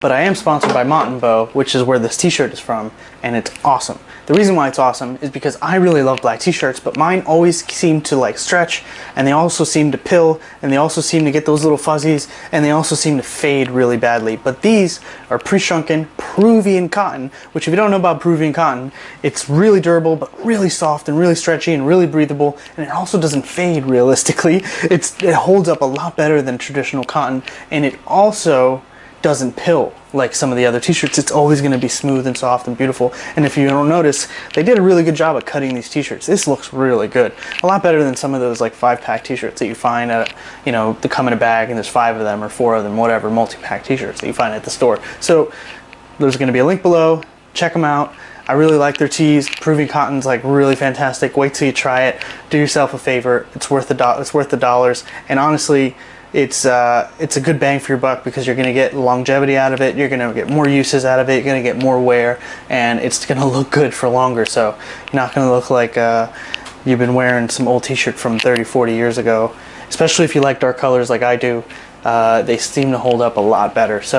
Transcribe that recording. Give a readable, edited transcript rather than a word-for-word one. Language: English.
But I am sponsored by Mott and Bow, which is where this t-shirt is from, and it's awesome. The reason why it's awesome is because I really love black t-shirts, but mine always seem to like stretch, and they also seem to pill, and they also seem to get those little fuzzies, and they also seem to fade really badly. But these are pre-shrunken Peruvian cotton, which if you don't know about Peruvian cotton, it's really durable, but really soft and really stretchy and really breathable, and it also doesn't fade realistically. It holds up a lot better than traditional cotton, and it also doesn't pill like some of the other t-shirts. It's always going to be smooth and soft and beautiful. And if you don't notice, they did a really good job at cutting these t-shirts. This looks really good. A lot better than some of those like 5-pack t-shirts that you find at, you know, they come in a bag and there's 5 of them or 4 of them, whatever, multi-pack t-shirts that you find at the store. So there's going to be a link below. Check them out. I really like their tees. Peruvian cotton's like really fantastic. Wait till you try it. Do yourself a favor. It's worth the dollars. And honestly, it's a good bang for your buck because you're going to get longevity out of it, you're going to get more uses out of it, you're going to get more wear, and it's going to look good for longer. So you're not going to look like you've been wearing some old t-shirt from 30-40 years ago. Especially if you like dark colors like I do, they seem to hold up a lot better. So